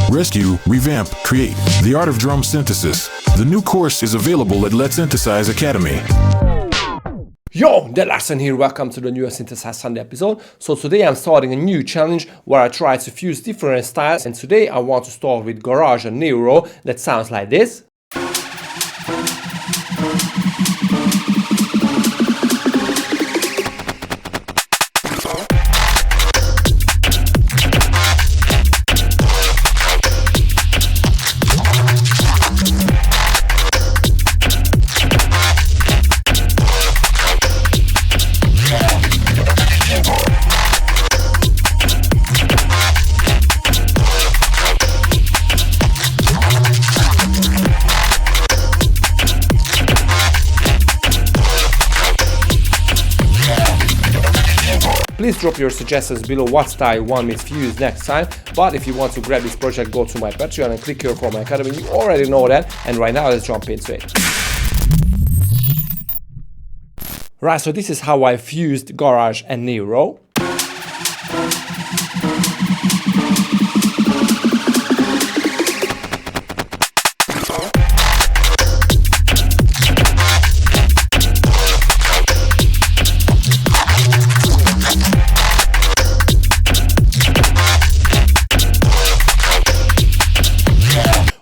Rescue, revamp, create. The art of drum synthesis. The new course is available at Letsynthesize Academy. Yo, the lesson here. Welcome to the Neurosynthesize Sunday episode. So today I'm starting a new challenge where I try to fuse different styles, and today I want to start with garage and neuro that sounds like this. Please drop your suggestions below what style you want me to use next time. But if you want to grab this project, go to my Patreon and click here for my academy. You already know that. And right now, let's jump into it. Right, so this is how I fused garage and neuro.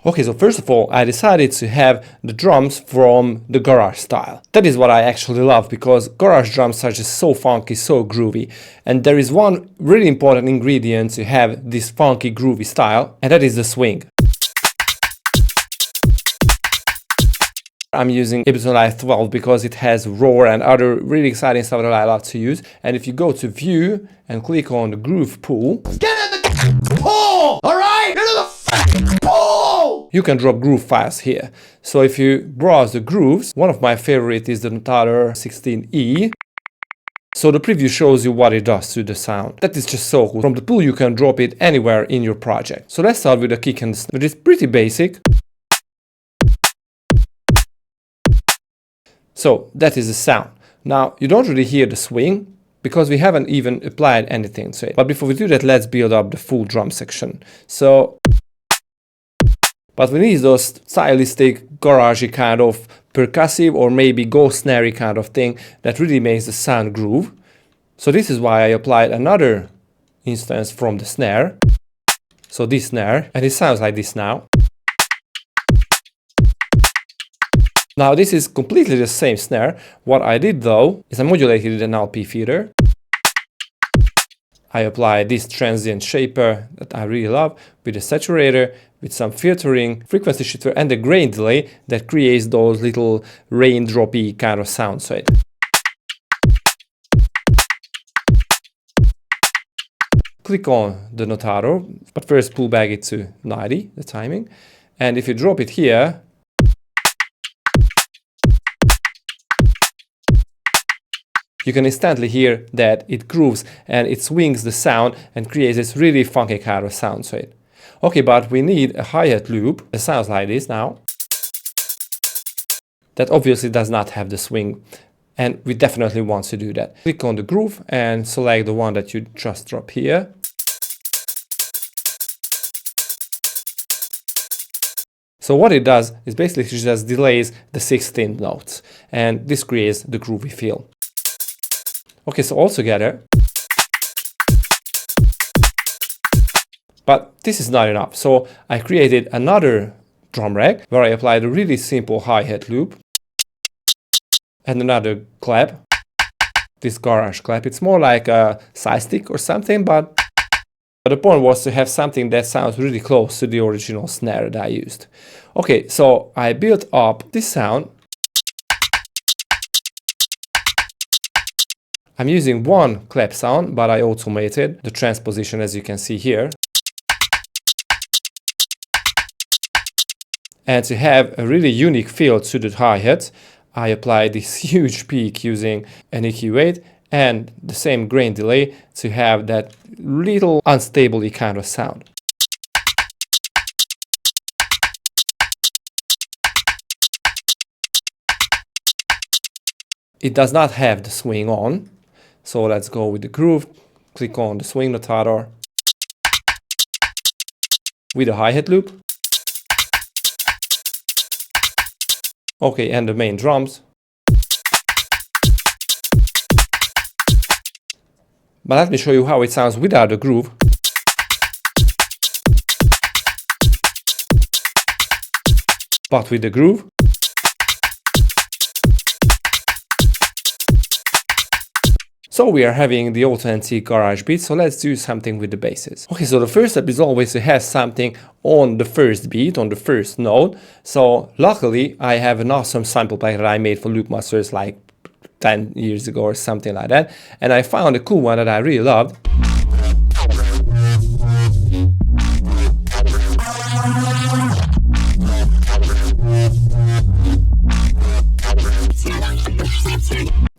Okay, so first of all, I decided to have the drums from the garage style. That is what I actually love, because garage drums are just so funky, so groovy. And there is one really important ingredient to have this funky, groovy style, and that is the swing. I'm using bassline 12 because it has roar and other really exciting stuff that I love to use. And if you go to view and click on the groove pool, get in the pool! Alright? Get in the pool! You can drop groove files here. So if you browse the grooves, one of my favorite is the Notator 16E. So the preview shows you what it does to the sound. That is just so cool. From the pool you can drop it anywhere in your project. So let's start with the kick and the snare. It is pretty basic. So that is the sound. Now you don't really hear the swing because we haven't even applied anything to it. But before we do that, let's build up the full drum section. But we need those stylistic, garagey kind of percussive or maybe ghost snare kind of thing that really makes the sound groove. So this is why I applied another instance from the snare. So this snare, and it sounds like this now. Now this is completely the same snare. What I did though is I modulated an LP feeder. I applied this transient shaper that I really love with a saturator, with some filtering, frequency shifter and a grain delay that creates those little raindroppy kind of sounds to it. Click on the Notator, but first pull back it to 90, the timing. And if you drop it here, you can instantly hear that it grooves and it swings the sound and creates this really funky kind of sound to it. Okay, but we need a hi-hat loop that sounds like this now. That obviously does not have the swing, and we definitely want to do that. Click on the groove and select the one that you just dropped here. So what it does is basically just delays the 16th notes, and this creates the groovy feel. Okay, so all together. But this is not enough. So I created another drum rack where I applied a really simple hi-hat loop and another clap. This garage clap. It's more like a side stick or something, but the point was to have something that sounds really close to the original snare that I used. Okay, so I built up this sound. I'm using one clap sound, but I automated the transposition, as you can see here. And to have a really unique feel to the hi-hat, I applied this huge peak using an EQ8 and the same grain delay to have that little unstable kind of sound. It does not have the swing on, so let's go with the groove. Click on the swing notator. with a hi-hat loop. Okay, and the main drums. But let me show you how it sounds without the groove. But with the groove. So we are having the authentic garage beat, so let's do something with the basses. Okay, so the first step is always to have something on the first beat, on the first note. So luckily I have an awesome sample pack that I made for Loop Masters like 10 years ago or something like that. And I found a cool one that I really loved.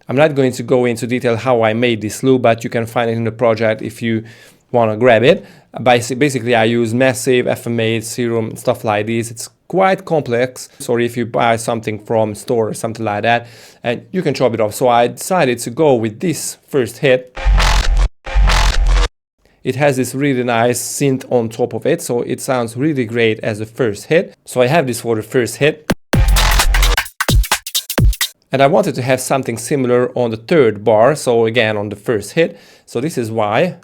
I'm not going to go into detail how I made this loop, but you can find it in the project if you want to grab it. Basically, I use Massive, FM8, Serum, stuff like this. It's quite complex. So if you buy something from store or something like that, and you can chop it off. So I decided to go with this first hit. It has this really nice synth on top of it, so it sounds really great as a first hit. So I have this for the first hit. And I wanted to have something similar on the third bar, so again on the first hit. So this is why.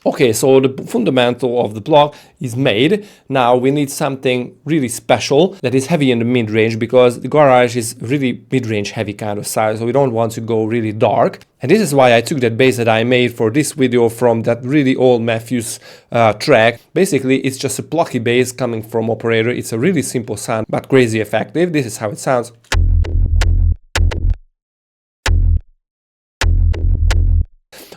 Okay, so the fundamental of the block is made. Now we need something really special that is heavy in the mid-range, because the garage is really mid-range heavy kind of style, so we don't want to go really dark. And this is why I took that bass that I made for this video from that really old Matthews track. Basically, it's just a plucky bass coming from Operator. It's a really simple sound, but crazy effective. This is how it sounds.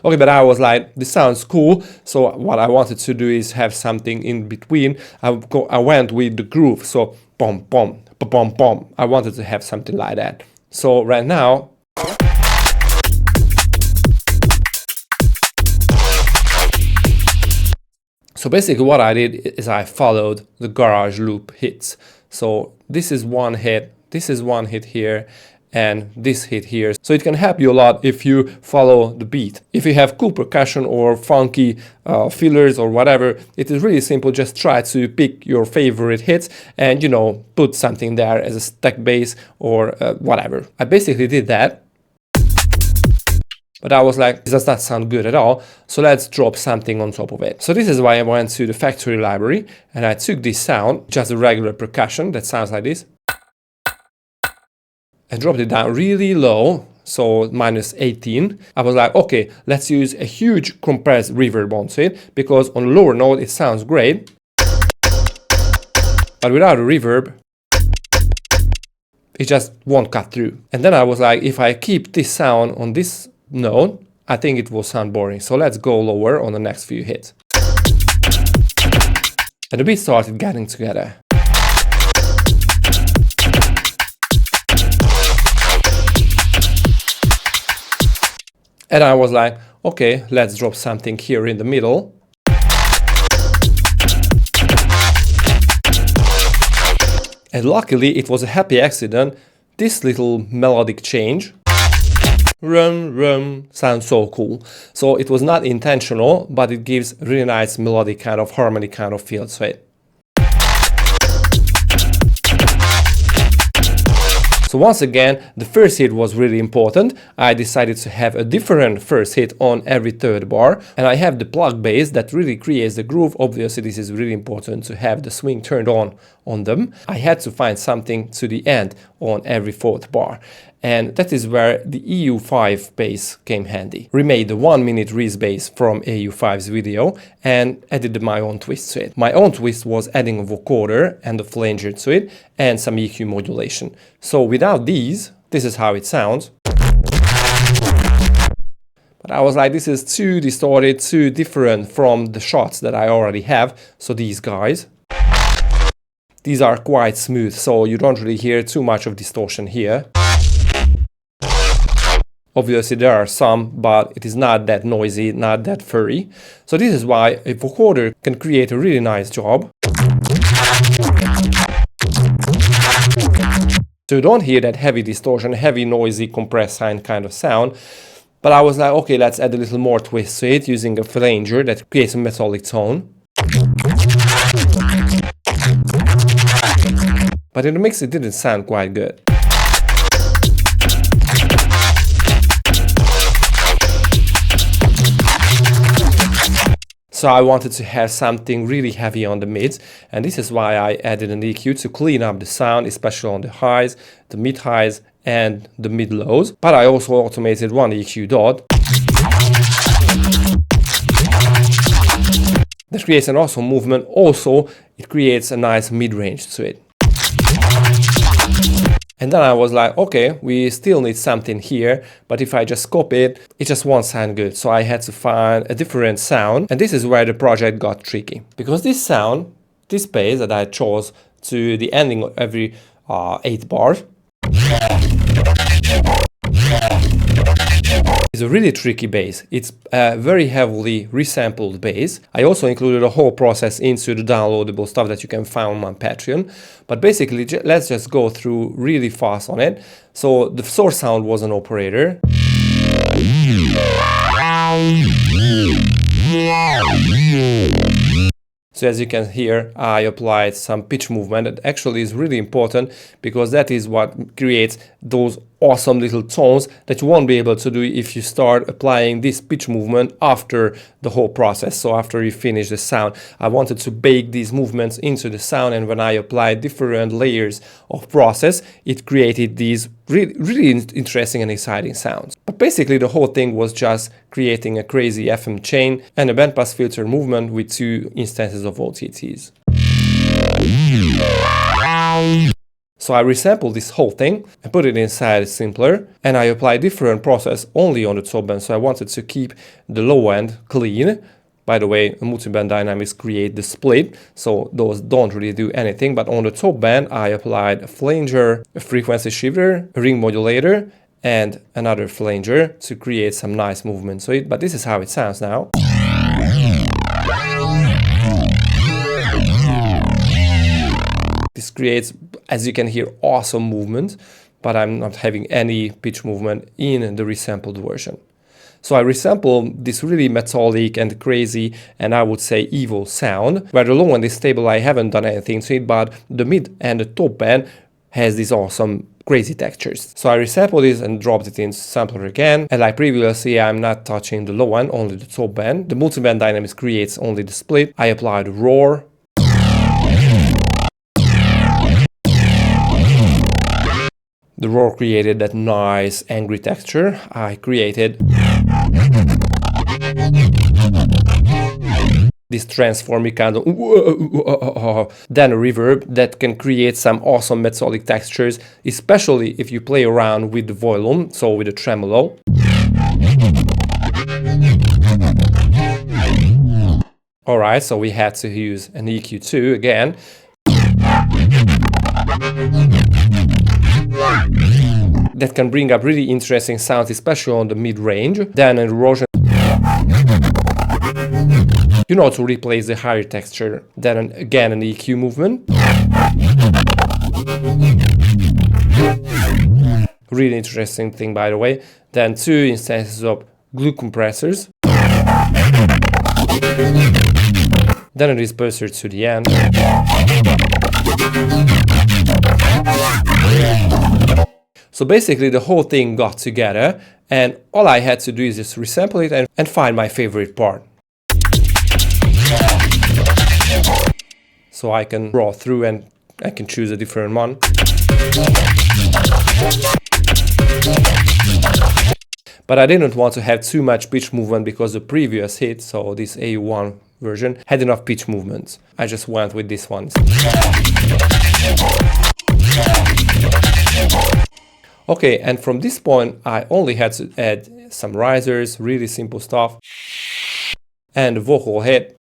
Okay, but I was like, this sounds cool, so what I wanted to do is have something in between. I went with the groove, so pom pom, pom pom. I wanted to have something like that. So right now, so basically what I did is I followed the garage loop hits. So this is one hit, this is one hit here, and this hit here. So it can help you a lot if you follow the beat. If you have cool percussion or funky fillers or whatever, it is really simple. Just try to pick your favorite hits and, you know, put something there as a stack bass or whatever. I basically did that. But I was like, this does not sound good at all, so let's drop something on top of it. So this is why I went to the factory library and I took this sound, just a regular percussion that sounds like this. I dropped it down really low, so -18. I was like, okay, let's use a huge compressed reverb onto it, because on the lower note it sounds great, but without a reverb, it just won't cut through. And then I was like, if I keep this sound on this note, I think it will sound boring. So let's go lower on the next few hits. And the beat started getting together. And I was like, okay, let's drop something here in the middle. And luckily it was a happy accident. This little melodic change, rum rum, sounds so cool. So it was not intentional, but it gives really nice melodic kind of harmony kind of feel to it. So once again, the first hit was really important. I decided to have a different first hit on every third bar. And I have the plug bass that really creates the groove. Obviously, this is really important to have the swing turned on them. I had to find something to the end on every fourth bar. And that is where the EU5 bass came handy. Remade the 1-minute Reese bass from EU5's video and added my own twist to it. My own twist was adding a vocoder and a flanger to it and some EQ modulation. So without these, this is how it sounds. But I was like, this is too distorted, too different from the shots that I already have. So these guys, these are quite smooth, so you don't really hear too much of distortion here. Obviously there are some, but it is not that noisy, not that furry. So this is why a vocoder can create a really nice job. So you don't hear that heavy distortion, heavy noisy compressed kind of sound. But I was like, okay, let's add a little more twist to it using a flanger that creates a metallic tone. But in the mix it didn't sound quite good. So I wanted to have something really heavy on the mids, and this is why I added an EQ to clean up the sound, especially on the highs, the mid highs and the mid lows. But I also automated one EQ dot that creates an awesome movement. Also, it creates a nice mid-range to it. And then I was like, okay, we still need something here, but if I just copy it, it just won't sound good. So I had to find a different sound, and this is where the project got tricky. Because this sound, this bass that I chose to the ending of every 8 bars, is a really tricky bass. It's a very heavily resampled bass. I also included a whole process into the downloadable stuff that you can find on my Patreon. But basically, let's just go through really fast on it. So the source sound was an operator. So as you can hear, I applied some pitch movement that actually is really important, because that is what creates those awesome little tones that you won't be able to do if you start applying this pitch movement after the whole process. So after you finish the sound, I wanted to bake these movements into the sound, and when I applied different layers of process, it created these really interesting and exciting sounds. But basically the whole thing was just creating a crazy FM chain and a bandpass filter movement with 2 instances of OTTs. So I resampled this whole thing and put it inside Simpler, and I applied different process only on the top band. So I wanted to keep the low end clean. By the way, multi-band dynamics create the split, so those don't really do anything. But on the top band, I applied a flanger, a frequency shifter, a ring modulator, and another flanger to create some nice movement to it. But this is how it sounds now. This creates, as you can hear, awesome movement, but I'm not having any pitch movement in the resampled version. So I resampled this really metallic and crazy, and I would say evil sound, where the low end is stable. I haven't done anything to it, but the mid and the top band has these awesome crazy textures. So I resampled this and dropped it in Sampler again, and like previously, I'm not touching the low end, only the top band. The multi-band dynamics creates only the split. I applied roar. The roar created that nice angry texture. I created this transforming kind of then a reverb that can create some awesome metallic textures, especially if you play around with the volume, so with the tremolo. Alright, so we had to use an EQ2 again. That can bring up really interesting sounds, especially on the mid-range. Then an erosion, to replace the higher texture. Then again an EQ movement. Really interesting thing, by the way. Then 2 instances of glue compressors. Then a disperser to the end. So basically the whole thing got together, and all I had to do is just resample it and find my favorite part. So I can draw through and I can choose a different one. But I didn't want to have too much pitch movement because the previous hit, so this A1 version, had enough pitch movements. I just went with this one. Okay, and from this point, I only had to add some risers, really simple stuff, and a vocal head,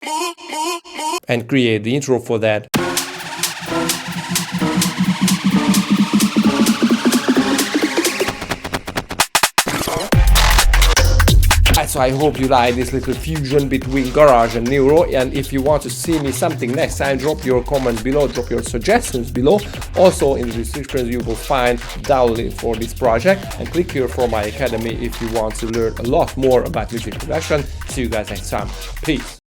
and create the intro for that. I that, so I hope you like this little fusion between garage and neuro. And if you want to see me something next time, drop your comments below, drop your suggestions below. Also in the description you will find download for this project, and click here for my academy if you want to learn a lot more about music production. See you guys next time. Peace.